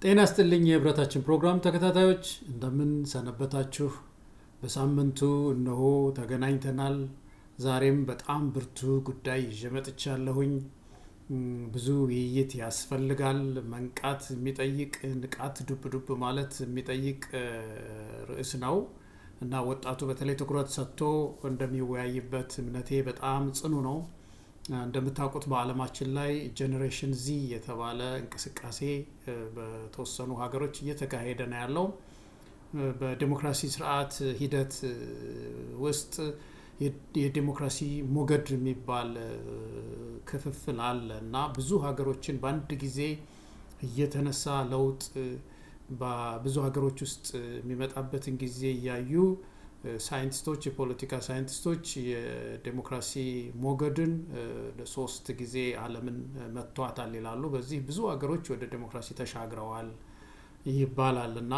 ጤና ይስጥልኝ የህብረታችን ፕሮግራም ተከታታዮች እንደምን ሰነበታችሁ? በሳምንቱ እነሆ ተገናኝተናል። ዛሬም በጣም ብርቱ ጉዳይ ይዤ መጥቻለሁኝ። ብዙ ውይይት ያስፈልጋል። መንቃት የሚጠይቅ ንቃት ዱብ ዱብ ማለት የሚጠይቅ ርዕስ ነው እና ወጣቱ በተለይ ትኩረት ሰጥቶ እንደሚወያይበት እምነቴ በጣም ጽኑ ነው። እንደምታውቁት በዓለማችን ላይ ጄኔሬሽን ዚ የተባለ እንቅስቃሴ በተወሰኑ ሀገሮች እየተካሄደ ነው ያለው። በዲሞክራሲ ስርዓት ሂደት ውስጥ የዲሞክራሲ ሞገድ የሚባል ክፍፍል አለ እና ብዙ ሀገሮችን በአንድ ጊዜ እየተነሳ ለውጥ በብዙ ሀገሮች ውስጥ የሚመጣበትን ጊዜ እያዩ ሳይንቲስቶች የፖለቲካ ሳይንቲስቶች የዲሞክራሲ ሞገድን ለሶስት ጊዜ ዓለምን መጥቷታል ይላሉ። በዚህ ብዙ ሀገሮች ወደ ዲሞክራሲ ተሻግረዋል ይባላል እና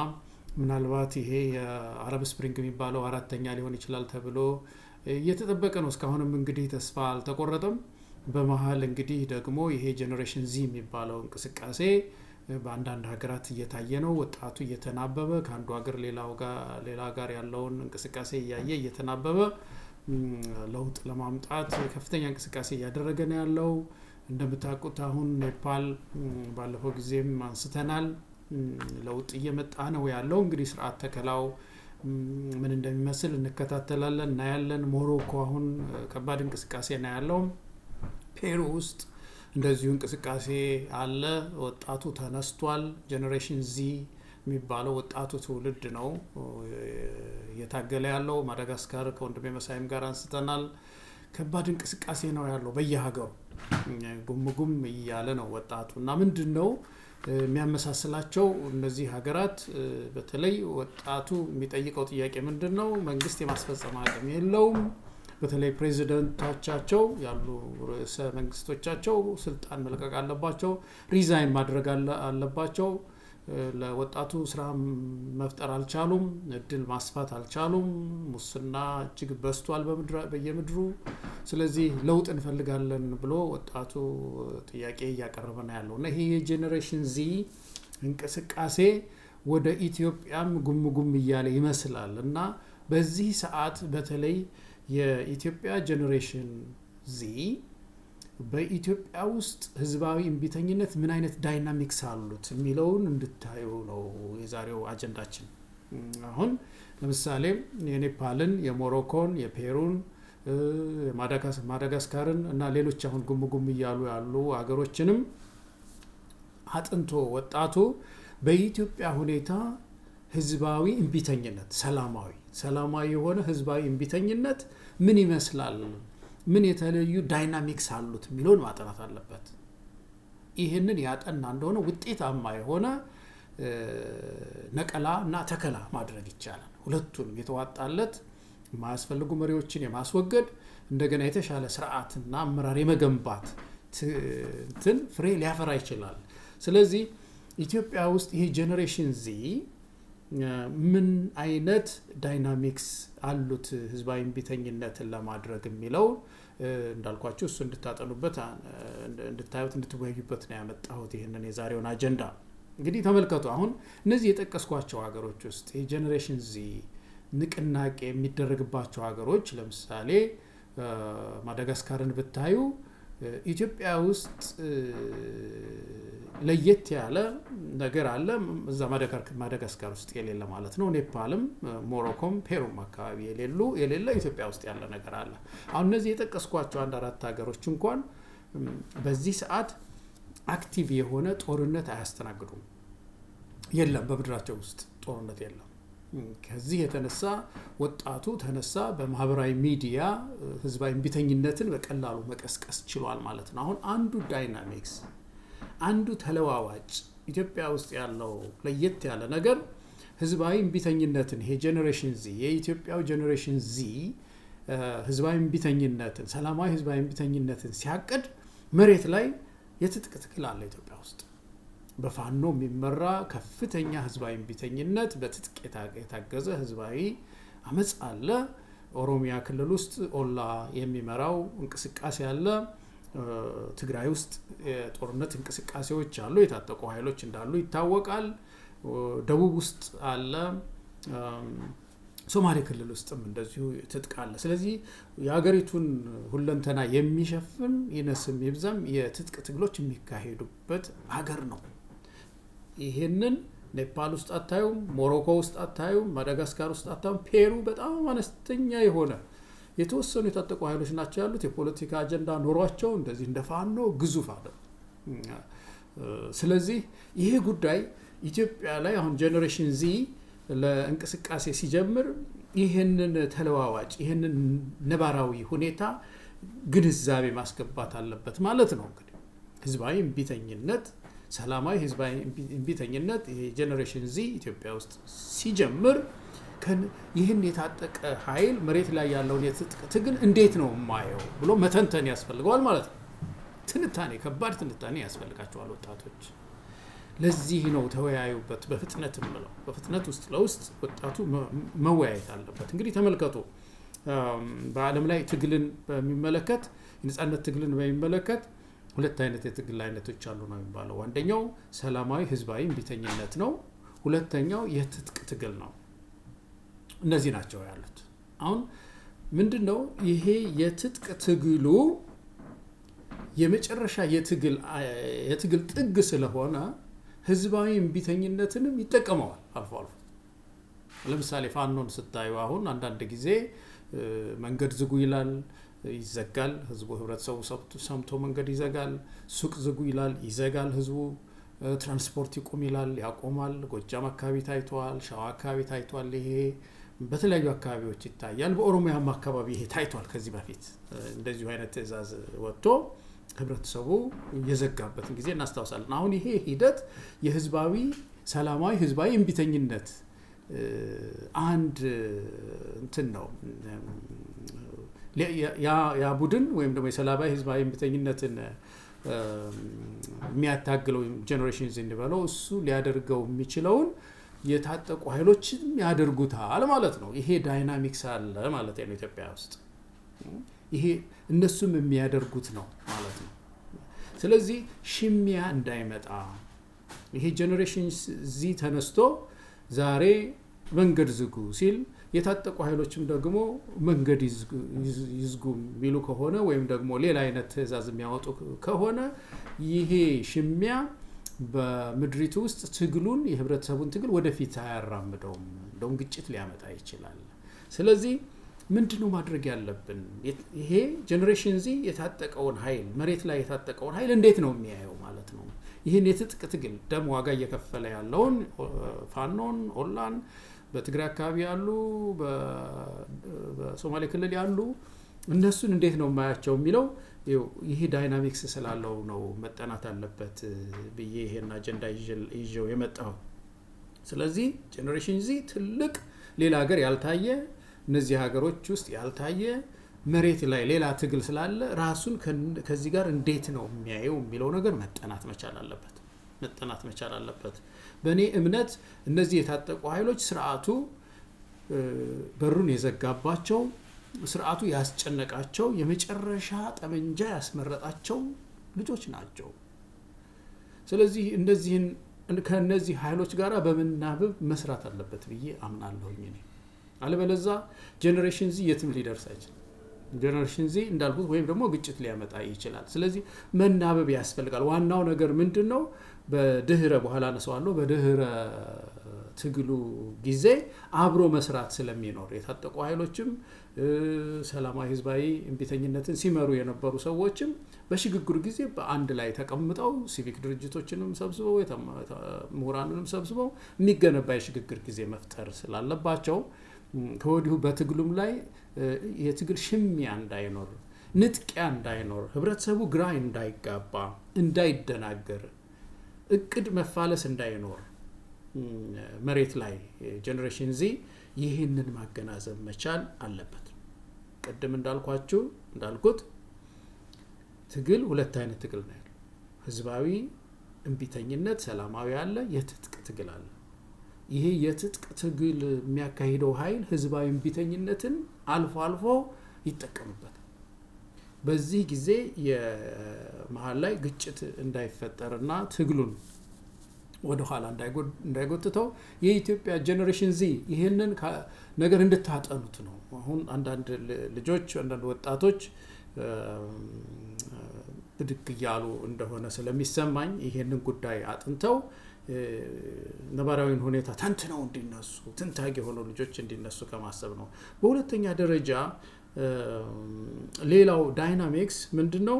ምናልባት ይሄ የአረብ ስፕሪንግ የሚባለው አራተኛ ሊሆን ይችላል ተብሎ እየተጠበቀ ነው። እስካሁንም እንግዲህ ተስፋ አልተቆረጠም። በመሀል እንግዲህ ደግሞ ይሄ ጄኔሬሽን ዚ የሚባለው እንቅስቃሴ በአንዳንድ ሀገራት እየታየ ነው። ወጣቱ እየተናበበ ከአንዱ ሀገር ሌላ ጋር ያለውን እንቅስቃሴ እያየ እየተናበበ ለውጥ ለማምጣት ከፍተኛ እንቅስቃሴ እያደረገ ነው ያለው። እንደምታውቁት አሁን ኔፓል ባለፈው ጊዜም አንስተናል ለውጥ እየመጣ ነው ያለው። እንግዲህ ስርዓት ተከላው ምን እንደሚመስል እንከታተላለን እናያለን። ሞሮኮ አሁን ከባድ እንቅስቃሴ ነው ያለው። ፔሩ ውስጥ እንደዚሁ እንቅስቃሴ አለ። ወጣቱ ተነስቷል። ጄኔሬሽን ዚ የሚባለው ወጣቱ ትውልድ ነው እየታገለ ያለው። ማዳጋስካር ከወንድሜ መሳይም ጋር አንስተናል። ከባድ እንቅስቃሴ ነው ያለው በየሀገሩ ጉም እያለ ነው ወጣቱ እና ምንድን ነው የሚያመሳስላቸው እነዚህ ሀገራት? በተለይ ወጣቱ የሚጠይቀው ጥያቄ ምንድን ነው? መንግስት የማስፈጸም አቅም የለውም። በተለይ ፕሬዚደንቶቻቸው ያሉ ርዕሰ መንግስቶቻቸው ስልጣን መልቀቅ አለባቸው፣ ሪዛይን ማድረግ አለባቸው። ለወጣቱ ስራ መፍጠር አልቻሉም፣ እድል ማስፋት አልቻሉም። ሙስና እጅግ በዝቷል በየምድሩ። ስለዚህ ለውጥ እንፈልጋለን ብሎ ወጣቱ ጥያቄ እያቀረበ ነው ያለው እና ይሄ የጄኔሬሽን ዚ እንቅስቃሴ ወደ ኢትዮጵያም ጉም እያለ ይመስላል እና በዚህ ሰዓት በተለይ የኢትዮጵያ ጄኔሬሽን ዚ በኢትዮጵያ ውስጥ ህዝባዊ እምቢተኝነት ምን አይነት ዳይናሚክስ አሉት የሚለውን እንድታዩ ነው የዛሬው አጀንዳችን። አሁን ለምሳሌ የኔፓልን፣ የሞሮኮን፣ የፔሩን፣ ማዳጋስካርን እና ሌሎች አሁን ጉም እያሉ ያሉ ሀገሮችንም አጥንቶ ወጣቱ በኢትዮጵያ ሁኔታ ህዝባዊ እምቢተኝነት ሰላማዊ የሆነ ህዝባዊ እምቢተኝነት ምን ይመስላል፣ ምን የተለዩ ዳይናሚክስ አሉት የሚለውን ማጥናት አለበት። ይህንን ያጠና እንደሆነ ውጤታማ የሆነ ነቀላ እና ተከላ ማድረግ ይቻላል። ሁለቱንም የተዋጣለት የማያስፈልጉ መሪዎችን የማስወገድ እንደገና የተሻለ ስርዓትና አመራር የመገንባት ፍሬ ሊያፈራ ይችላል። ስለዚህ ኢትዮጵያ ውስጥ ይሄ ጄኔሬሽን ዚ ምን አይነት ዳይናሚክስ አሉት ህዝባዊ እምቢተኝነትን ለማድረግ የሚለው እንዳልኳችሁ እሱ እንድታጠኑበት እንድታዩት እንድትወያዩበት ነው ያመጣሁት ይህንን የዛሬውን አጀንዳ። እንግዲህ ተመልከቱ። አሁን እነዚህ የጠቀስኳቸው ሀገሮች ውስጥ የጄኔሬሽን ዚ ንቅናቄ የሚደረግባቸው ሀገሮች ለምሳሌ ማዳጋስካርን ብታዩ ኢትዮጵያ ውስጥ ለየት ያለ ነገር አለ። እዛ ማዳጋስካር ውስጥ የሌለ ማለት ነው። ኔፓልም፣ ሞሮኮም፣ ፔሩም አካባቢ የሌለ ኢትዮጵያ ውስጥ ያለ ነገር አለ። አሁን እነዚህ የጠቀስኳቸው አንድ አራት ሀገሮች እንኳን በዚህ ሰዓት አክቲቭ የሆነ ጦርነት አያስተናግዱም። የለም፣ በምድራቸው ውስጥ ጦርነት የለም። ከዚህ የተነሳ ወጣቱ ተነሳ፣ በማህበራዊ ሚዲያ ህዝባዊ እምቢተኝነትን በቀላሉ መቀስቀስ ችሏል ማለት ነው። አሁን አንዱ ዳይናሚክስ አንዱ ተለዋዋጭ ኢትዮጵያ ውስጥ ያለው ለየት ያለ ነገር ህዝባዊ እምቢተኝነትን ይሄ ጄኔሬሽን ዚ የኢትዮጵያው ጄኔሬሽን ዚ ህዝባዊ እምቢተኝነትን ሰላማዊ ህዝባዊ እምቢተኝነትን ሲያቅድ መሬት ላይ የትጥቅ ትግል አለ ኢትዮጵያ ውስጥ። በፋኖ የሚመራ ከፍተኛ ህዝባዊ እምቢተኝነት በትጥቅ የታገዘ ህዝባዊ አመጽ አለ። ኦሮሚያ ክልል ውስጥ ኦላ የሚመራው እንቅስቃሴ አለ። ትግራይ ውስጥ የጦርነት እንቅስቃሴዎች አሉ የታጠቁ ኃይሎች እንዳሉ ይታወቃል ደቡብ ውስጥ አለ ሶማሌ ክልል ውስጥም እንደዚሁ ትጥቅ አለ ስለዚህ የሀገሪቱን ሁለንተና የሚሸፍን ይነስም ይብዛም የትጥቅ ትግሎች የሚካሄዱበት ሀገር ነው ይሄንን ኔፓል ውስጥ አታዩም ሞሮኮ ውስጥ አታዩም ማዳጋስካር ውስጥ አታዩም ፔሩ በጣም አነስተኛ የሆነ የተወሰኑ የታጠቁ ኃይሎች ናቸው ያሉት የፖለቲካ አጀንዳ ኖሯቸው እንደዚህ እንደፋኖ ግዙፍ አይደል ስለዚህ ይሄ ጉዳይ ኢትዮጵያ ላይ አሁን ጄነሬሽን ዚ ለእንቅስቃሴ ሲጀምር ይሄንን ተለዋዋጭ ይሄንን ነባራዊ ሁኔታ ግንዛቤ ማስገባት አለበት ማለት ነው እንግዲህ ህዝባዊ እምቢተኝነት ሰላማዊ ህዝባዊ እምቢተኝነት ይሄ ጄነሬሽን ዚ ኢትዮጵያ ውስጥ ሲጀምር ይህን የታጠቀ ኃይል መሬት ላይ ያለውን የትጥቅ ትግል እንዴት ነው ማየው ብሎ መተንተን ያስፈልገዋል ማለት ነው ትንታኔ ከባድ ትንታኔ ያስፈልጋቸዋል ወጣቶች ለዚህ ነው ተወያዩበት በፍጥነት ምለው በፍጥነት ውስጥ ለውስጥ ወጣቱ መወያየት አለበት እንግዲህ ተመልከቱ በአለም ላይ ትግልን በሚመለከት የነጻነት ትግልን በሚመለከት ሁለት አይነት የትግል አይነቶች አሉ ነው የሚባለው አንደኛው ሰላማዊ ህዝባዊ እምቢተኝነት ነው ሁለተኛው የትጥቅ ትግል ነው እነዚህ ናቸው ያሉት አሁን ምንድነው ይሄ የትጥቅ ትግሉ የመጨረሻ የትግል ጥግ ስለሆነ ህዝባዊ እምቢተኝነትንም ይጠቀመዋል አልፎ አልፎ ለምሳሌ ፋኖን ስታዩ አሁን አንዳንድ ጊዜ መንገድ ዝጉ ይላል ይዘጋል ህዝቡ ህብረተሰቡ ሰምቶ መንገድ ይዘጋል ሱቅ ዝጉ ይላል ይዘጋል ህዝቡ ትራንስፖርት ይቆም ይላል ያቆማል ጎጃም አካባቢ ታይቷል ሻዋ አካባቢ ታይቷል ይሄ በተለያዩ አካባቢዎች ይታያል በኦሮሚያም አካባቢ ይሄ ታይቷል ከዚህ በፊት እንደዚህ አይነት ትዕዛዝ ወጥቶ ህብረተሰቡ የዘጋበትን ጊዜ እናስታውሳለን አሁን ይሄ ሂደት የህዝባዊ ሰላማዊ ህዝባዊ እምቢተኝነት አንድ እንትን ነው ያ ቡድን ወይም ደግሞ የሰላማዊ ህዝባዊ እምቢተኝነትን የሚያታግለው ጄነሬሽን ዚ እንደባለው እሱ ሊያደርገው የሚችለውን የታጠቁ ኃይሎችም ያደርጉታል ማለት ነው ይሄ ዳይናሚክስ አለ ማለት ነው ኢትዮጵያ ውስጥ ይሄ እነሱም የሚያደርጉት ነው ማለት ነው ስለዚህ ሽሚያ እንዳይመጣ ይሄ ጄነሬሽን ዚ ተነስቶ ዛሬ መንገድ ዝጉ ሲል የታጠቁ ኃይሎችም ደግሞ መንገድ ይዝጉ ሚሉ ከሆነ ወይም ደግሞ ሌላ አይነት ትዕዛዝ የሚያወጡ ከሆነ ይሄ ሽሚያ በምድሪቱ ውስጥ ትግሉን የህብረተሰቡን ትግል ወደፊት አያራምደውም እንደውም ግጭት ሊያመጣ ይችላል ስለዚህ ምንድነው ማድረግ ያለብን ይሄ ጄነሬሽን ዚ የታጠቀውን ኃይል መሬት ላይ የታጠቀውን ኃይል እንዴት ነው የሚያየው ማለት ነው ይሄን የትጥቅ ትግል ደም ዋጋ እየከፈለ ያለውን ፋኖን ኦላን በትግራይ አካባቢ ያሉ በሶማሌ ክልል ያሉ እነሱን እንዴት ነው ማያቸው የሚለው ይሄ ዳይናሚክስ ስላለው ነው መጠናት አለበት ብዬ ይሄን አጀንዳ ይዤው የመጣው ስለዚህ ጄነሬሽን ዚ ትልቅ ሌላ ሀገር ያልታየ እነዚህ ሀገሮች ውስጥ ያልታየ መሬት ላይ ሌላ ትግል ስላለ ራሱን ከዚህ ጋር እንዴት ነው የሚያየው የሚለው ነገር መጠናት መቻል አለበት በእኔ እምነት እነዚህ የታጠቁ ኃይሎች ስርዓቱ በሩን የዘጋባቸው ስርዓቱ ያስጨነቃቸው የመጨረሻ ጠመንጃ ያስመረጣቸው ልጆች ናቸው ስለዚህ ከነዚህ ኃይሎች ጋራ በመናበብ መስራት አለበት ብዬ አምናለሁኝ እኔ አለበለዛ ጄነሬሽን ዚ የትም ሊደርስ አይችልም ጄነሬሽን ዚ እንዳልኩት ወይም ደግሞ ግጭት ሊያመጣ ይችላል ስለዚህ መናበብ ያስፈልጋል ዋናው ነገር ምንድነው በድህረ በኋላ ነሰዋለሁ በድህረ ትግሉ ጊዜ አብሮ መስራት ስለሚኖር የታጠቁ ኃይሎችም ሰላማዊ ህዝባዊ እምቢተኝነትን ሲመሩ የነበሩ ሰዎችም በሽግግር ጊዜ በአንድ ላይ ተቀምጠው ሲቪክ ድርጅቶችንም ሰብስበው ምሁራንንም ሰብስበው የሚገነባ የሽግግር ጊዜ መፍጠር ስላለባቸው ከወዲሁ በትግሉም ላይ የትግል ሽሚያ እንዳይኖር ንጥቂያ እንዳይኖር ህብረተሰቡ ግራ እንዳይጋባ እንዳይደናገር እቅድ መፋለስ እንዳይኖር መሬት ላይ ጄነሬሽን ዚ ይሄንን ማገናዘብ መቻል አለበት ቀደም እንዳልኩት ትግል ሁለት አይነት ትግል ነው ያለው ህዝባዊ እምቢተኝነት ሰላማዊ አለ የትጥቅ ትግል አለ ይሄ የትጥቅ ትግል የሚያካሂደው ኃይል ህዝባዊ እምቢተኝነትን አልፎ ይጠቀምበታል በዚህ ጊዜ የመሃል ላይ ግጭት እንዳይፈጠርና ትግሉን ወደ ኋላ እንዳይጎትተው የኢትዮጵያ ጄኔሬሽን ዚ ይሄንን ነገር እንድታጠኑት ነው። አሁን አንዳንድ ልጆች አንዳንድ ወጣቶች ብድግ እያሉ እንደሆነ ስለሚሰማኝ ይሄንን ጉዳይ አጥንተው ነባራዊን ሁኔታ ተንትነው እንዲነሱ ትንታግ የሆኑ ልጆች እንዲነሱ ከማሰብ ነው። በሁለተኛ ደረጃ ሌላው ዳይናሚክስ ምንድነው?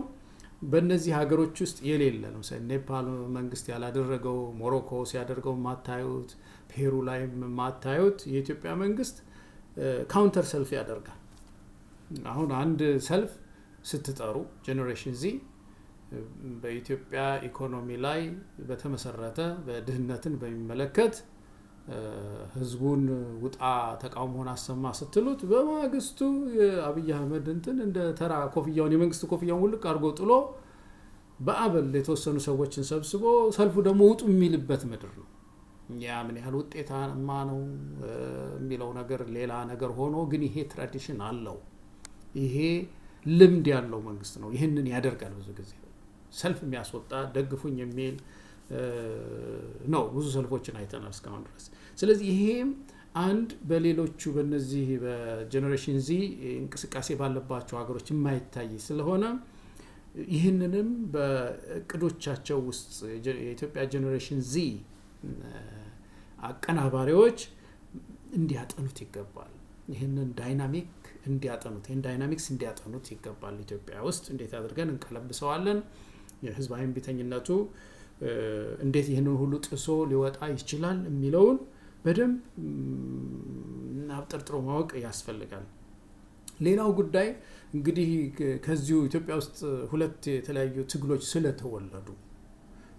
በእነዚህ ሀገሮች ውስጥ የሌለ ነው። ኔፓል መንግስት ያላደረገው፣ ሞሮኮ ሲያደርገው ማታዩት፣ ፔሩ ላይ ማታዩት የኢትዮጵያ መንግስት ካውንተር ሰልፍ ያደርጋል። አሁን አንድ ሰልፍ ስትጠሩ ጄኔሬሽን ዚ በኢትዮጵያ ኢኮኖሚ ላይ በተመሰረተ በድህነትን በሚመለከት ህዝቡን ውጣ ተቃውሞን አሰማ ስትሉት በማግስቱ የአብይ አህመድ እንደ ተራ ኮፍያውን የመንግስት ኮፍያውን ሁሉ አርጎ ጥሎ በአበል የተወሰኑ ሰዎችን ሰብስቦ ሰልፉ ደግሞ ውጡ የሚልበት ምድር ነው። ያ ምን ያህል ውጤታማ ነው የሚለው ነገር ሌላ ነገር ሆኖ ግን ይሄ ትራዲሽን አለው። ይሄ ልምድ ያለው መንግስት ነው። ይሄንን ያደርጋል። ብዙ ጊዜ ሰልፍ የሚያስወጣ ደግፉኝ የሚል ነው። ብዙ ሰልፎችን አይተናል እስካሁን ድረስ። ስለዚህ ይሄም አንድ በሌሎቹ በእነዚህ በጄኔሬሽን ዚ እንቅስቃሴ ባለባቸው ሀገሮች የማይታይ ስለሆነ ይህንንም በእቅዶቻቸው ውስጥ የኢትዮጵያ ጄኔሬሽን ዚ አቀናባሪዎች እንዲያጠኑት ይገባል። ይህንን ዳይናሚክ እንዲያጠኑት፣ ይህን ዳይናሚክስ እንዲያጠኑት ይገባል። ኢትዮጵያ ውስጥ እንዴት አድርገን እንቀለብሰዋለን፣ የህዝባዊ እምቢተኝነቱ እንዴት ይህንን ሁሉ ጥሶ ሊወጣ ይችላል የሚለውን በደንብ አብጠርጥሮ ማወቅ ያስፈልጋል። ሌላው ጉዳይ እንግዲህ ከዚሁ ኢትዮጵያ ውስጥ ሁለት የተለያዩ ትግሎች ስለተወለዱ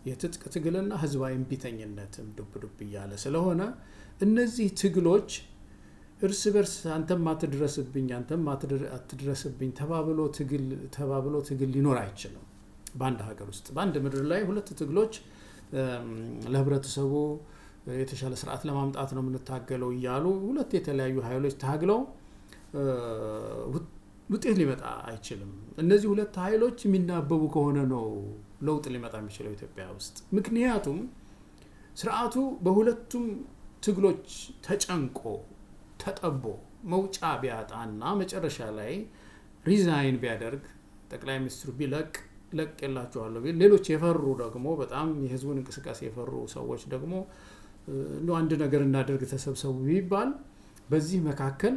የትጥቅ ትግልና ህዝባዊ እምቢተኝነትም ዱብ እያለ ስለሆነ እነዚህ ትግሎች እርስ በርስ አንተም አትድረስብኝ አንተም አትድረስብኝ ተባብሎ ትግል ሊኖር አይችልም። በአንድ ሀገር ውስጥ በአንድ ምድር ላይ ሁለት ትግሎች ለህብረተሰቡ የተሻለ ስርዓት ለማምጣት ነው የምንታገለው እያሉ ሁለት የተለያዩ ኃይሎች ታግለው ውጤት ሊመጣ አይችልም። እነዚህ ሁለት ኃይሎች የሚናበቡ ከሆነ ነው ለውጥ ሊመጣ የሚችለው ኢትዮጵያ ውስጥ። ምክንያቱም ስርዓቱ በሁለቱም ትግሎች ተጨንቆ ተጠቦ መውጫ ቢያጣና መጨረሻ ላይ ሪዛይን ቢያደርግ ጠቅላይ ሚኒስትሩ ለቅ የላቸዋለሁ ቢል ሌሎች የፈሩ ደግሞ በጣም የህዝቡን እንቅስቃሴ የፈሩ ሰዎች ደግሞ አንድ ነገር እናደርግ ተሰብሰቡ ቢባል በዚህ መካከል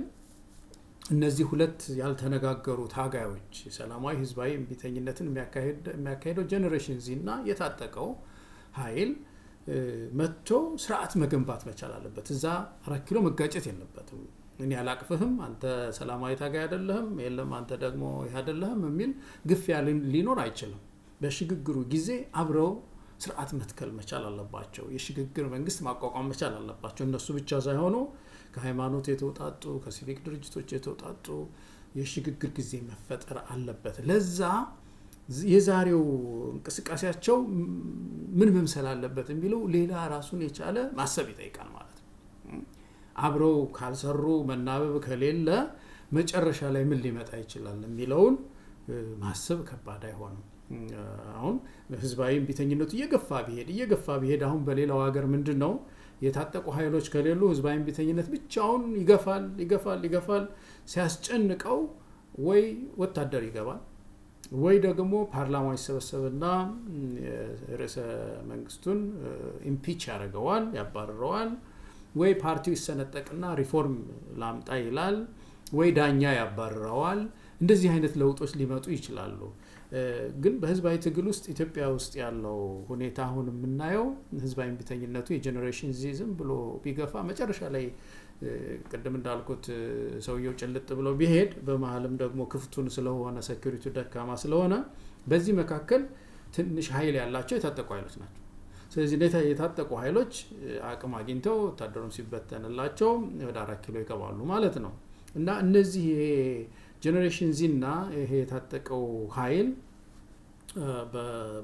እነዚህ ሁለት ያልተነጋገሩ ታጋዮች ሰላማዊ ህዝባዊ እምቢተኝነትን የሚያካሂደው ጄኔሬሽን ዚ እና የታጠቀው ኃይል መጥቶ ስርዓት መገንባት መቻል አለበት። እዛ 4 ኪሎ መጋጨት የለበትም። እኔ አላቅፍህም አንተ ሰላማዊ ታጋይ አይደለህም፣ የለም አንተ ደግሞ ይሄ አይደለህም የሚል ግፊያ ሊኖር አይችልም። በሽግግሩ ጊዜ አብረው ስርዓት መትከል መቻል አለባቸው። የሽግግር መንግስት ማቋቋም መቻል አለባቸው። እነሱ ብቻ ሳይሆኑ ከሃይማኖት የተውጣጡ ከሲቪክ ድርጅቶች የተውጣጡ የሽግግር ጊዜ መፈጠር አለበት። ለዛ የዛሬው እንቅስቃሴያቸው ምን መምሰል አለበት የሚለው ሌላ ራሱን የቻለ ማሰብ ይጠይቃል ማለት ነው። አብረው ካልሰሩ መናበብ ከሌለ መጨረሻ ላይ ምን ሊመጣ ይችላል የሚለውን ማሰብ ከባድ አይሆንም። አሁን ህዝባዊ እምቢተኝነቱ እየገፋ ቢሄድ አሁን በሌላው ሀገር ምንድነው የታጠቁ ኃይሎች ከሌሉ ህዝባዊ እምቢተኝነት ብቻውን ይገፋል ሲያስጨንቀው ወይ ወታደር ይገባል ወይ ደግሞ ፓርላማው ይሰበሰብና ርዕሰ መንግስቱን ኢምፒች ያደርገዋል፣ ያባርረዋል፣ ወይ ፓርቲው ይሰነጠቅና ሪፎርም ላምጣ ይላል፣ ወይ ዳኛ ያባርረዋል። እንደዚህ አይነት ለውጦች ሊመጡ ይችላሉ። ግን በህዝባዊ ትግል ውስጥ ኢትዮጵያ ውስጥ ያለው ሁኔታ አሁን የምናየው ህዝባዊ እምቢተኝነቱ የጄኔሬሽን ዚ ዝም ብሎ ቢገፋ መጨረሻ ላይ ቅድም እንዳልኩት ሰውየው ጭልጥ ብሎ ቢሄድ በመሃልም ደግሞ ክፍቱን ስለሆነ ሴኩሪቲው ደካማ ስለሆነ በዚህ መካከል ትንሽ ኃይል ያላቸው የታጠቁ ኃይሎች ናቸው። ስለዚህ የታጠቁ ኃይሎች አቅም አግኝተው ወታደሩን ሲበተንላቸው ወደ 4 ኪሎ ይገባሉ ማለት ነው። እና እነዚህ ጄኔሬሽን ዚ እና ይሄ የታጠቀው ኃይል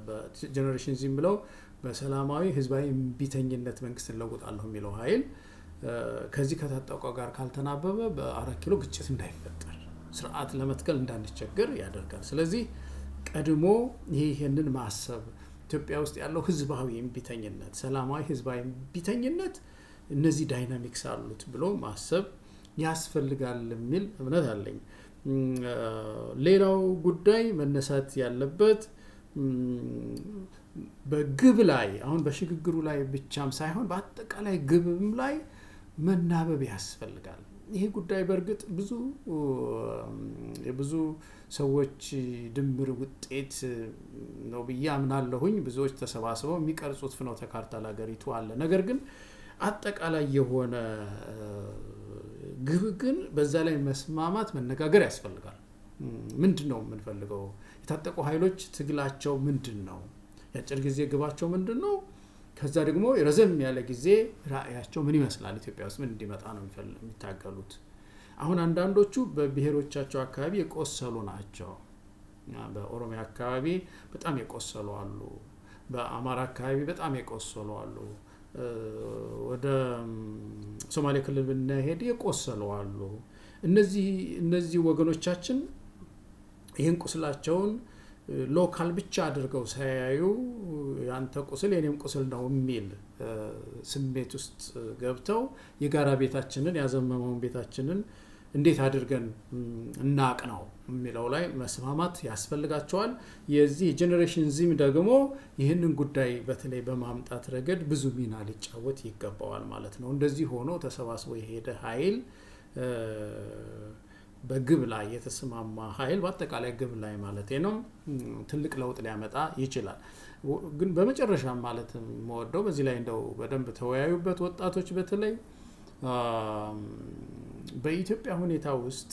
በጄኔሬሽን ዚ ብለው በሰላማዊ ህዝባዊ እምቢተኝነት መንግስት እንለውጣለሁ የሚለው ኃይል ከዚህ ከታጠቀው ጋር ካልተናበበ በ4 ኪሎ ግጭት እንዳይፈጠር ስርዓት ለመትከል እንዳንቸገር ያደርጋል። ስለዚህ ቀድሞ ይሄንን ማሰብ ኢትዮጵያ ውስጥ ያለው ህዝባዊ እምቢተኝነት፣ ሰላማዊ ህዝባዊ እምቢተኝነት እነዚህ ዳይናሚክስ አሉት ብሎ ማሰብ ያስፈልጋል የሚል እምነት አለኝ። ሌላው ጉዳይ መነሳት ያለበት በግብ ላይ አሁን በሽግግሩ ላይ ብቻም ሳይሆን በአጠቃላይ ግብም ላይ መናበብ ያስፈልጋል። ይሄ ጉዳይ በእርግጥ የብዙ ሰዎች ድምር ውጤት ነው ብዬ አምናለሁኝ። ብዙዎች ተሰባስበው የሚቀርጹት ፍኖተ ካርታ ለሀገሪቱ አለ። ነገር ግን አጠቃላይ የሆነ ግብ ግን በዛ ላይ መስማማት መነጋገር ያስፈልጋል። ምንድነው የምንፈልገው? የታጠቁ ኃይሎች ትግላቸው ምንድነው? የአጭር ጊዜ ግባቸው ምንድነው? ከዛ ደግሞ ረዘም ያለ ጊዜ ራዕያቸው ምን ይመስላል? ኢትዮጵያ ውስጥ ምን እንዲመጣ ነው የሚታገሉት? አሁን አንዳንዶቹ በብሔሮቻቸው አካባቢ የቆሰሉ ናቸው። በኦሮሚያ አካባቢ በጣም የቆሰሉ አሉ። በአማራ አካባቢ በጣም የቆሰሉ አሉ። ወደ ሶማሌ ክልል ብንሄድ የቆሰሉ አሉ። እነዚህ ወገኖቻችን ይህን ቁስላቸውን ሎካል ብቻ አድርገው ሳያዩ ያንተ ቁስል የኔም ቁስል ነው የሚል ስሜት ውስጥ ገብተው የጋራ ቤታችንን ያዘመመውን ቤታችንን እንዴት አድርገን እናቅናው የሚለው ላይ መስማማት ያስፈልጋቸዋል። የዚህ ጄኔሬሽን ዚም ደግሞ ይህንን ጉዳይ በተለይ በማምጣት ረገድ ብዙ ሚና ሊጫወት ይገባዋል ማለት ነው። እንደዚህ ሆኖ ተሰባስቦ የሄደ ኃይል በግብ ላይ የተስማማ ኃይል በአጠቃላይ ግብ ላይ ማለት ነው ትልቅ ለውጥ ሊያመጣ ይችላል። ግን በመጨረሻ ማለት የምወደው በዚህ ላይ እንደው በደንብ ተወያዩበት ወጣቶች በተለይ በኢትዮጵያ ሁኔታ ውስጥ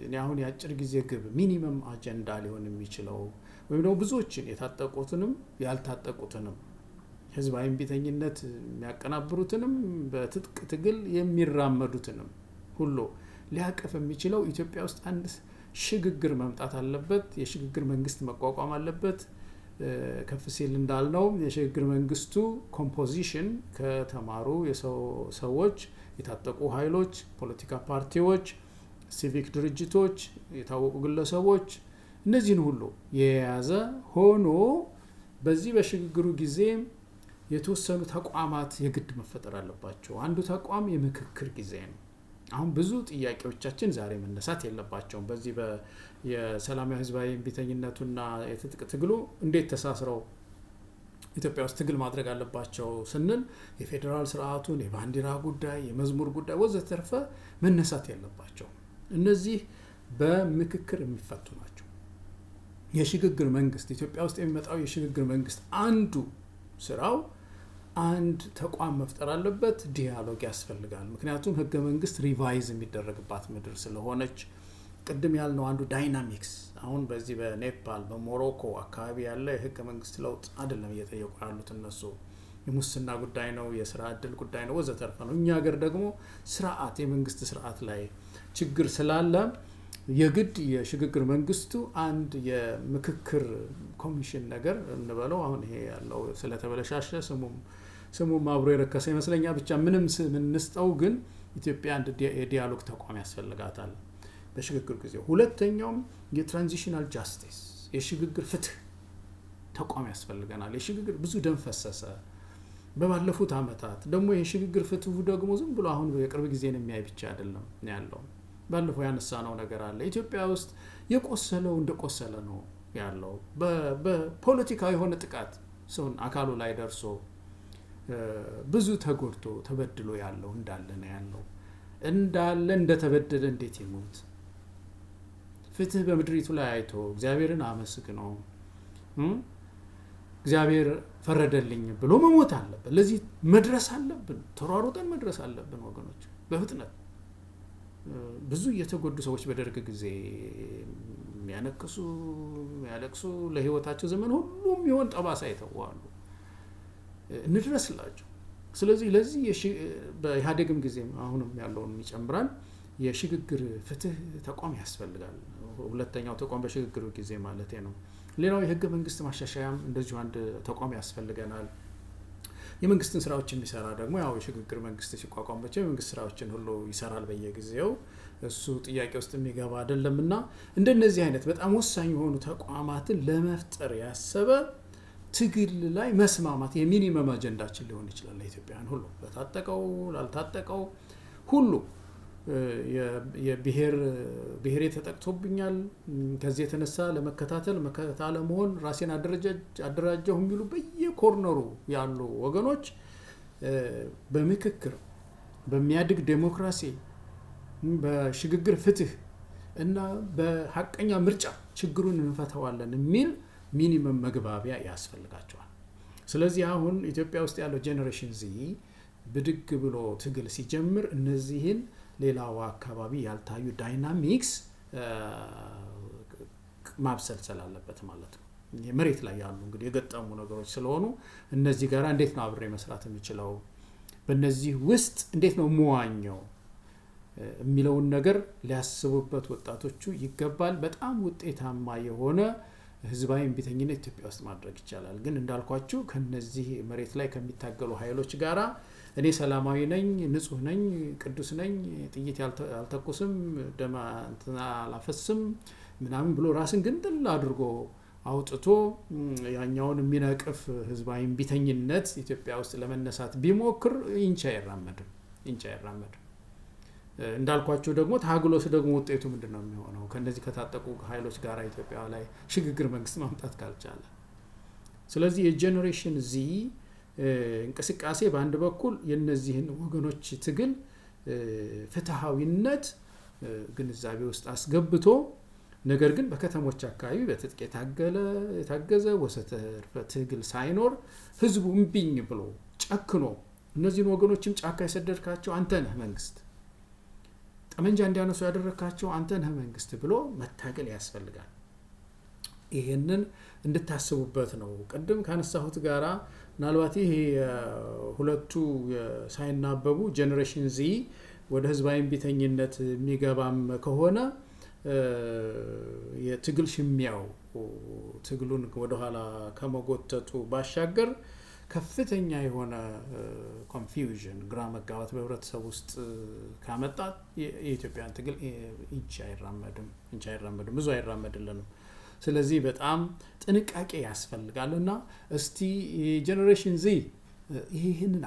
እኔ አሁን የአጭር ጊዜ ግብ ሚኒመም አጀንዳ ሊሆን የሚችለው ወይም ደግሞ ብዙዎችን የታጠቁትንም ያልታጠቁትንም ህዝባዊ እምቢተኝነት የሚያቀናብሩትንም በትጥቅ ትግል የሚራመዱትንም ሁሉ ሊያቀፍ የሚችለው ኢትዮጵያ ውስጥ አንድ ሽግግር መምጣት አለበት። የሽግግር መንግስት መቋቋም አለበት። ከፍ ሲል እንዳልነው የሽግግር መንግስቱ ኮምፖዚሽን ከተማሩ ሰዎች፣ የታጠቁ ኃይሎች፣ ፖለቲካ ፓርቲዎች፣ ሲቪክ ድርጅቶች፣ የታወቁ ግለሰቦች እነዚህን ሁሉ የያዘ ሆኖ በዚህ በሽግግሩ ጊዜ የተወሰኑ ተቋማት የግድ መፈጠር አለባቸው። አንዱ ተቋም የምክክር ጊዜ ነው። አሁን ብዙ ጥያቄዎቻችን ዛሬ መነሳት የለባቸውም። በዚህ የሰላማዊ ህዝባዊ እምቢተኝነቱና የትጥቅ ትግሉ እንዴት ተሳስረው ኢትዮጵያ ውስጥ ትግል ማድረግ አለባቸው ስንል የፌዴራል ስርዓቱን፣ የባንዲራ ጉዳይ፣ የመዝሙር ጉዳይ ወዘተርፈ መነሳት የለባቸው። እነዚህ በምክክር የሚፈቱ ናቸው። የሽግግር መንግስት ኢትዮጵያ ውስጥ የሚመጣው የሽግግር መንግስት አንዱ ስራው አንድ ተቋም መፍጠር አለበት። ዲያሎግ ያስፈልጋል። ምክንያቱም ህገ መንግስት ሪቫይዝ የሚደረግባት ምድር ስለሆነች ቅድም ያልነው አንዱ ዳይናሚክስ አሁን በዚህ በኔፓል በሞሮኮ አካባቢ ያለ የህገ መንግስት ለውጥ አይደለም እየጠየቁ ያሉት እነሱ የሙስና ጉዳይ ነው፣ የስራ ዕድል ጉዳይ ነው ወዘተርፈ ነው። እኛ ሀገር ደግሞ ስርዓት የመንግስት ስርዓት ላይ ችግር ስላለ የግድ የሽግግር መንግስቱ አንድ የምክክር ኮሚሽን ነገር እንበለው አሁን ይሄ ያለው ስለተበለሻሸ ስሙም አብሮ የረከሰ ይመስለኛል። ብቻ ምንም ስም እንስጠው፣ ግን ኢትዮጵያ አንድ የዲያሎግ ተቋም ያስፈልጋታል በሽግግር ጊዜ። ሁለተኛውም የትራንዚሽናል ጃስቲስ የሽግግር ፍትህ ተቋም ያስፈልገናል። የሽግግር ብዙ ደም ፈሰሰ በባለፉት አመታት። ደግሞ የሽግግር ፍትሁ ደግሞ ዝም ብሎ አሁን የቅርብ ጊዜ ነው የሚያይ ብቻ አይደለም ያለው። ባለፈው ያነሳነው ነገር አለ። ኢትዮጵያ ውስጥ የቆሰለው እንደቆሰለ ነው ያለው። በፖለቲካዊ የሆነ ጥቃት ሰውን አካሉ ላይ ደርሶ ብዙ ተጎድቶ ተበድሎ ያለው እንዳለ ነው ያለው። እንዳለ እንደተበደለ እንዴት ይሞት? ፍትህ በምድሪቱ ላይ አይቶ እግዚአብሔርን አመስግኖ እግዚአብሔር ፈረደልኝ ብሎ መሞት አለበት። ለዚህ መድረስ አለብን፣ ተሯሩጠን መድረስ አለብን ወገኖች በፍጥነት። ብዙ የተጎዱ ሰዎች በደርግ ጊዜ የሚያለቅሱ ለህይወታቸው ዘመን ሁሉም ይሆን ጠባሳ ይተዋሉ። እንድረስላቸው። ስለዚህ ለዚህ በኢህአዴግም ጊዜ አሁንም ያለውን ይጨምራል የሽግግር ፍትህ ተቋም ያስፈልጋል። ሁለተኛው ተቋም በሽግግሩ ጊዜ ማለት ነው። ሌላው የህገ መንግስት ማሻሻያም እንደዚሁ አንድ ተቋም ያስፈልገናል። የመንግስትን ስራዎች የሚሰራ ደግሞ ያው የሽግግር መንግስት ሲቋቋም ብቻ የመንግስት ስራዎችን ሁሉ ይሰራል በየጊዜው። እሱ ጥያቄ ውስጥ የሚገባ አይደለምና እንደነዚህ አይነት በጣም ወሳኝ የሆኑ ተቋማትን ለመፍጠር ያሰበ ትግል ላይ መስማማት የሚኒመም አጀንዳችን ሊሆን ይችላል ለኢትዮጵያውያን ሁሉ ለታጠቀው ላልታጠቀው ሁሉ ብሔሬ ተጠቅቶብኛል ከዚህ የተነሳ ለመከታተል ለመሆን ራሴን አደራጀሁ የሚሉ በየኮርነሩ ያሉ ወገኖች በምክክር በሚያድግ ዴሞክራሲ በሽግግር ፍትህ እና በሐቀኛ ምርጫ ችግሩን እንፈታዋለን የሚል ሚኒመም መግባቢያ ያስፈልጋቸዋል። ስለዚህ አሁን ኢትዮጵያ ውስጥ ያለው ጄኔሬሽን ዚ ብድግ ብሎ ትግል ሲጀምር እነዚህን ሌላው አካባቢ ያልታዩ ዳይናሚክስ ማብሰልሰል አለበት ማለት ነው። መሬት ላይ ያሉ እንግዲህ የገጠሙ ነገሮች ስለሆኑ እነዚህ ጋር እንዴት ነው አብሬ መስራት የሚችለው በእነዚህ ውስጥ እንዴት ነው መዋኘው የሚለውን ነገር ሊያስቡበት ወጣቶቹ ይገባል። በጣም ውጤታማ የሆነ ህዝባዊ እምቢተኝነት ኢትዮጵያ ውስጥ ማድረግ ይቻላል። ግን እንዳልኳችሁ ከነዚህ መሬት ላይ ከሚታገሉ ኃይሎች ጋራ እኔ ሰላማዊ ነኝ ንጹህ ነኝ ቅዱስ ነኝ ጥይት ያልተኩስም ደም አላፈስም ምናምን ብሎ ራስን ግንጥል አድርጎ አውጥቶ ያኛውን የሚነቅፍ ህዝባዊ እምቢተኝነት ኢትዮጵያ ውስጥ ለመነሳት ቢሞክር ኢንቻ አይራመድም። እንዳልኳችሁ ደግሞ ታግሎስ ደግሞ ውጤቱ ምንድነው የሚሆነው ከነዚህ ከታጠቁ ኃይሎች ጋር ኢትዮጵያ ላይ ሽግግር መንግስት ማምጣት ካልቻለ። ስለዚህ የጄኔሬሽን ዚ እንቅስቃሴ በአንድ በኩል የነዚህን ወገኖች ትግል ፍትሃዊነት ግንዛቤ ውስጥ አስገብቶ ነገር ግን በከተሞች አካባቢ በትጥቅ የታገዘ ወሰተርፈ ትግል ሳይኖር ህዝቡ እምቢኝ ብሎ ጨክኖ እነዚህን ወገኖችም ጫካ የሰደድካቸው አንተ ነህ መንግስት ጠመንጃ እንዲያነሱ ያደረካቸው አንተ ነህ መንግስት ብሎ መታገል ያስፈልጋል። ይሄንን እንድታስቡበት ነው። ቀደም ካነሳሁት ጋራ ምናልባት ይሄ ሁለቱ ሳይናበቡ ጄኔሬሽን ዚ ወደ ህዝባዊ እምቢተኝነት የሚገባም ከሆነ የትግል ሽሚያው ትግሉን ወደ ኋላ ከመጎተቱ ባሻገር ከፍተኛ የሆነ ኮንፊውዥን ግራ መጋባት በህብረተሰብ ውስጥ ካመጣ የኢትዮጵያን ትግል ኢንቻ አይራመድም ብዙ አይራመድልንም። ስለዚህ በጣም ጥንቃቄ ያስፈልጋልና እስቲ ጄኔሬሽን ዚ ይሄንን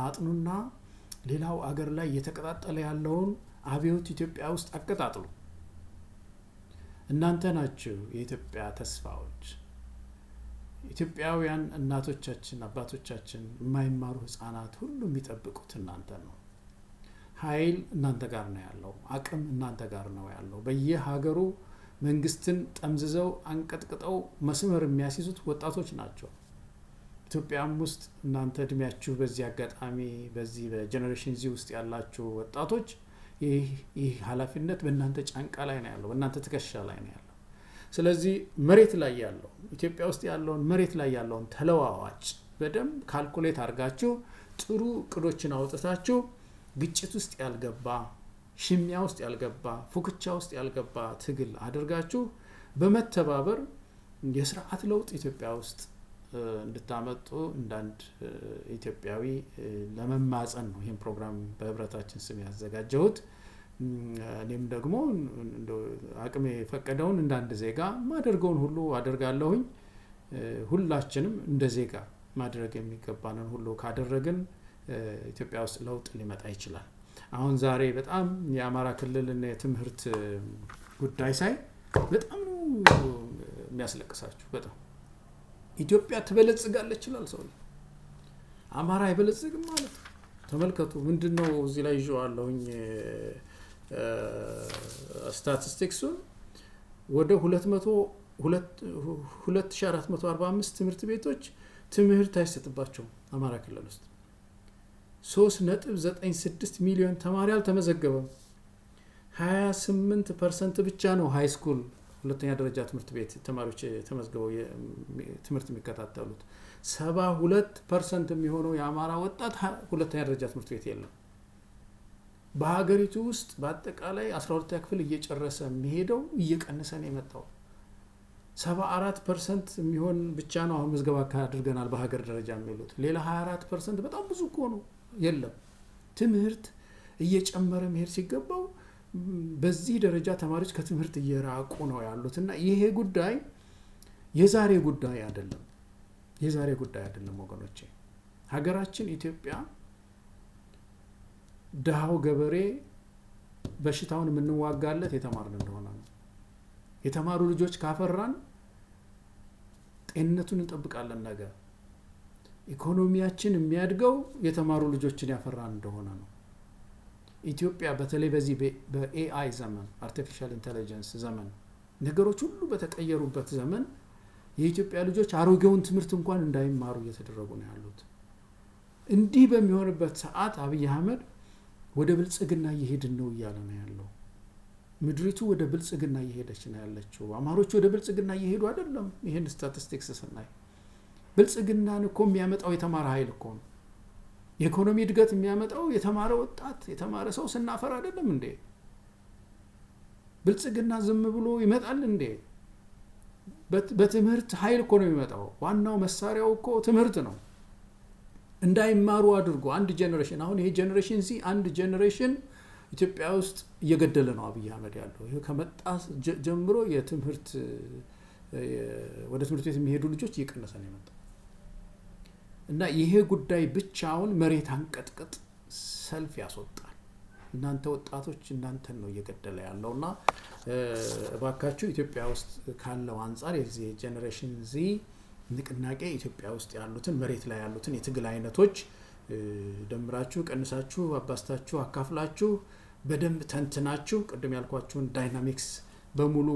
አጥኑና ሌላው አገር ላይ እየተቀጣጠለ ያለውን አብዮት ኢትዮጵያ ውስጥ አቀጣጥሉ። እናንተ ናችሁ የኢትዮጵያ ተስፋዎች። ኢትዮጵያውያን እናቶቻችን አባቶቻችን የማይማሩ ህፃናት ሁሉ የሚጠብቁት እናንተ ነው። ኃይል እናንተ ጋር ነው ያለው። አቅም እናንተ ጋር ነው ያለው። በየሀገሩ መንግስትን ጠምዝዘው አንቀጥቅጠው መስመር የሚያስይዙት ወጣቶች ናቸው። ኢትዮጵያም ውስጥ እናንተ እድሜያችሁ በዚህ አጋጣሚ በዚህ በጄኔሬሽን ዚ ውስጥ ያላችሁ ወጣቶች ይህ ኃላፊነት በእናንተ ጫንቃ ላይ ነው ያለው በእናንተ ትከሻ ላይ ነው ያለው። ስለዚህ መሬት ላይ ያለው ኢትዮጵያ ውስጥ ያለውን መሬት ላይ ያለውን ተለዋዋጭ በደንብ ካልኩሌት አድርጋችሁ ጥሩ እቅዶችን አውጥታችሁ ግጭት ውስጥ ያልገባ ሽሚያ ውስጥ ያልገባ ፉክቻ ውስጥ ያልገባ ትግል አድርጋችሁ በመተባበር የሥርዓት ለውጥ ኢትዮጵያ ውስጥ እንድታመጡ እንዳንድ ኢትዮጵያዊ ለመማጸን ነው ይሄን ፕሮግራም በህብረታችን ስም ያዘጋጀሁት። እኔም ደግሞ አቅሜ የፈቀደውን እንዳንድ ዜጋ ማደርገውን ሁሉ አደርጋለሁኝ። ሁላችንም እንደ ዜጋ ማድረግ የሚገባንን ሁሉ ካደረግን ኢትዮጵያ ውስጥ ለውጥ ሊመጣ ይችላል። አሁን ዛሬ በጣም የአማራ ክልልና የትምህርት ጉዳይ ሳይ በጣም የሚያስለቅሳችሁ በጣም ኢትዮጵያ ትበለጽጋለች ይችላል ሰው አማራ አይበለጽግም ማለት ተመልከቱ። ምንድነው እዚህ ላይ ይዤዋለሁኝ ስታቲስቲክሱን ወደ 2445 ትምህርት ቤቶች ትምህርት አይሰጥባቸውም አማራ ክልል ውስጥ 3.96 ሚሊዮን ተማሪ አልተመዘገበም። 28% ብቻ ነው ሃይ ስኩል ሁለተኛ ደረጃ ትምህርት ቤት ተማሪዎች ተመዝግበው ትምህርት የሚከታተሉት። 72% የሚሆነው የአማራ ወጣት ሁለተኛ ደረጃ ትምህርት ቤት የለም። በሀገሪቱ ውስጥ በአጠቃላይ 12ኛ ክፍል እየጨረሰ የሚሄደው እየቀነሰ ነው የመጣው። 74% የሚሆን ብቻ ነው አሁን ምዝገባ አድርገናል በሀገር ደረጃ የሚሉት። ሌላ 24% በጣም ብዙ እኮ ነው የለም። ትምህርት እየጨመረ መሄድ ሲገባው በዚህ ደረጃ ተማሪዎች ከትምህርት እየራቁ ነው ያሉትና ይሄ ጉዳይ የዛሬ ጉዳይ አይደለም ወገኖቼ። ሀገራችን ኢትዮጵያ ድሃው ገበሬ በሽታውን የምንዋጋለት የተማርን እንደሆነ ነው። የተማሩ ልጆች ካፈራን ጤንነቱን እንጠብቃለን። ነገር ኢኮኖሚያችን የሚያድገው የተማሩ ልጆችን ያፈራን እንደሆነ ነው። ኢትዮጵያ በተለይ በዚህ በኤአይ ዘመን አርቲፊሻል ኢንተለጀንስ ዘመን ነገሮች ሁሉ በተቀየሩበት ዘመን የኢትዮጵያ ልጆች አሮጌውን ትምህርት እንኳን እንዳይማሩ እየተደረጉ ነው ያሉት። እንዲህ በሚሆንበት ሰዓት አብይ አህመድ ወደ ብልጽግና እየሄድን ነው እያለ ነው ያለው። ምድሪቱ ወደ ብልጽግና እየሄደች ነው ያለችው። አማሮች ወደ ብልጽግና እየሄዱ አይደለም። ይሄን ስታቲስቲክስ ስናይ ብልጽግናን እኮ የሚያመጣው የተማረ ኃይል እኮ ነው። የኢኮኖሚ እድገት የሚያመጣው የተማረ ወጣት የተማረ ሰው ስናፈር አይደለም እንዴ? ብልጽግና ዝም ብሎ ይመጣል እንዴ? በትምህርት ኃይል እኮ ነው የሚመጣው። ዋናው መሳሪያው እኮ ትምህርት ነው። እንዳይማሩ አድርጎ አንድ ጄነሬሽን አሁን ይሄ ጄነሬሽን አንድ ጄነሬሽን ኢትዮጵያ ውስጥ እየገደለ ነው አብይ አህመድ ያለው። ይሄ ከመጣ ጀምሮ የትምህርት ወደ ትምህርት ቤት የሚሄዱ ልጆች እየቀነሰ ነው የመጣው እና ይሄ ጉዳይ ብቻውን መሬት አንቀጥቅጥ ሰልፍ ያስወጣል። እናንተ ወጣቶች እናንተን ነው እየገደለ ያለውና እባካችሁ ኢትዮጵያ ውስጥ ካለው አንፃር የዚህ ጄነሬሽን ዚ ንቅናቄ ኢትዮጵያ ውስጥ ያሉትን መሬት ላይ ያሉትን የትግል አይነቶች ደምራችሁ ቀንሳችሁ አባስታችሁ አካፍላችሁ በደንብ ተንትናችሁ ቅድም ያልኳችሁን ዳይናሚክስ በሙሉ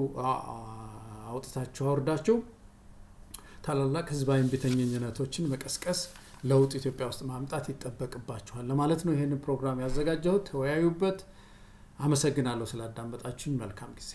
አውጥታችሁ አወርዳችሁ ታላላቅ ህዝባዊ እምቢተኝነቶችን መቀስቀስ ለውጥ ኢትዮጵያ ውስጥ ማምጣት ይጠበቅባችኋል ለማለት ነው ይሄንን ፕሮግራም ያዘጋጀሁት። ተወያዩበት። አመሰግናለሁ ስላዳመጣችሁኝ። መልካም ጊዜ